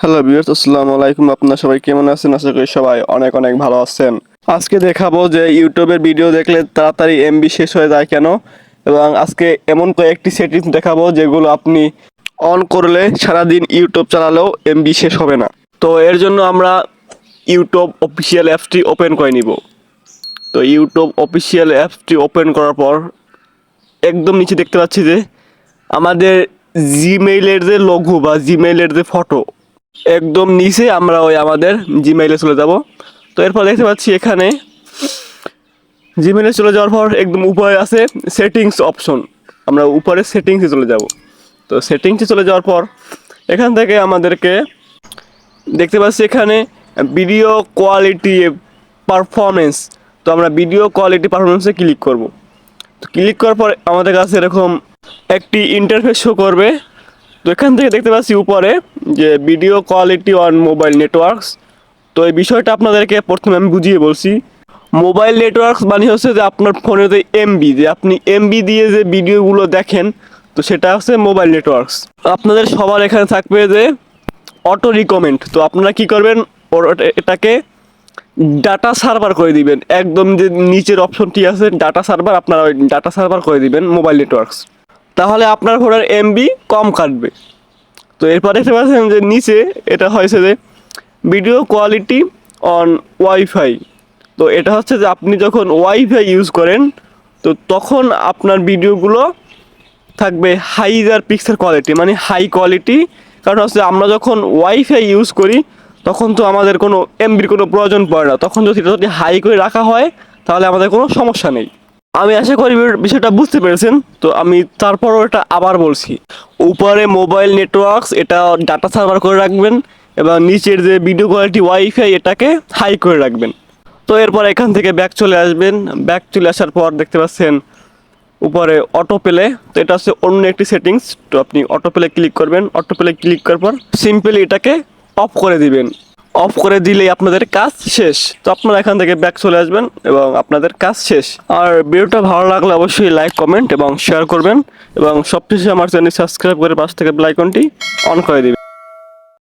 Hello viewers, আসসালামু আলাইকুম। আপনারা সবাই কেমন আছেন? আশা করি সবাই অনেক অনেক ভালো আছেন। আজকে দেখাবো যে ইউটিউবের ভিডিও দেখলে তাড়াতাড়ি এমবি শেষ হয়ে যায় কেন, এবং আজকে এমন কয়েকটি সেটিংস দেখাবো যেগুলো আপনি অন করলে সারাদিন ইউটিউব চালালেও এমবি শেষ হবে না। তো এর জন্য আমরা ইউটিউব অফিসিয়াল অ্যাপসটি ওপেন করে নিব। তো ইউটিউব অফিসিয়াল অ্যাপসটি ওপেন করার পর একদম নিচে দেখতে পাচ্ছি যে আমাদের জিমেইলের যে লোগো বা জিমেইলের যে ফটো, একদম নিচে আমরা ওই আমাদের জিমেইলে চলে যাব। তো এরপর দেখতে পাচ্ছি এখানে জিমেইলে চলে যাওয়ার পর একদম উপরে আছে সেটিংস অপশন। আমরা উপরে সেটিংসে চলে যাব। তো সেটিংসে চলে যাওয়ার পর এখান থেকে আমাদেরকে দেখতে পাচ্ছি এখানে ভিডিও কোয়ালিটি পারফরমেন্স। তো আমরা ভিডিও কোয়ালিটি পারফরমেন্সে ক্লিক করব। তো ক্লিক করার পর আমাদের কাছে এরকম একটি ইন্টারফেস শো করবে। তো এখান থেকে দেখতে পাচ্ছি উপরে যে video quality on mobile networks. তো এই বিষয়টা আপনাদেরকে প্রথমে আমি বুঝিয়ে বলছি। মোবাইল নেটওয়ার্কস মানে হচ্ছে যে আপনার ফোনে যে এমবি, যে আপনি এমবি দিয়ে যে ভিডিওগুলো দেখেন, তো সেটা হচ্ছে মোবাইল নেটওয়ার্কস। আপনাদের সবার এখানে থাকবে যে অটো রিকমেন্ড। তো আপনারা কি করবেন, এটাকে ডাটা সার্ভার করে দিবেন। একদম যে নিচের অপশনটি আছে ডাটা সার্ভার, আপনারা ওই ডাটা সার্ভার করে দিবেন মোবাইল নেটওয়ার্কস। তাহলে আপনার ফোনের এমবি কম কাটবে। তো এরপর দেখতে পাচ্ছেন যে নিচে এটা হয়েছে যে ভিডিও কোয়ালিটি অন ওয়াইফাই। তো এটা হচ্ছে যে আপনি যখন ওয়াইফাই ইউজ করেন, তো তখন আপনার ভিডিওগুলো থাকবে হাইজার পিক্সেল কোয়ালিটি, মানে হাই কোয়ালিটি। কারণ হচ্ছে আমরা যখন ওয়াইফাই ইউজ করি তখন তো আমাদের কোনো এমবির কোনো প্রয়োজন পড়ে না। তখন যদি হাই করে রাখা হয় তাহলে আমাদের কোনো সমস্যা নেই। আমি আশা করি বিষয়টা বুঝতে পেরেছেন। তো আমি তারপরও এটা আবার বলছি, উপরে মোবাইল নেটওয়ার্কস এটা ডাটা সার্ভার করে রাখবেন, এবং নিচের যে ভিডিও কোয়ালিটি ওয়াইফাই এটাকে হাই করে রাখবেন। তো এরপর এখান থেকে ব্যাক চলে আসবেন। ব্যাক চলে আসার পর দেখতে পাচ্ছেন উপরে অটো প্লে। তো এটা হচ্ছে অন্য একটি সেটিংস। তো আপনি অটো প্লে ক্লিক করবেন। অটো প্লে ক্লিক করার পর সিম্পলি এটাকে অফ করে দিবেন। অফ করে দিলেই আপনাদের কাজ শেষ। তো আপনারা এখান থেকে ব্যাক চলে আসবেন এবং আপনাদের কাজ শেষ। আর ভিডিওটা ভালো লাগলে অবশ্যই লাইক, কমেন্ট এবং শেয়ার করবেন, এবং সবশেষে আমার চ্যানেল সাবস্ক্রাইব করে পাশ থেকে বেল আইকনটি অন করে দিবেন।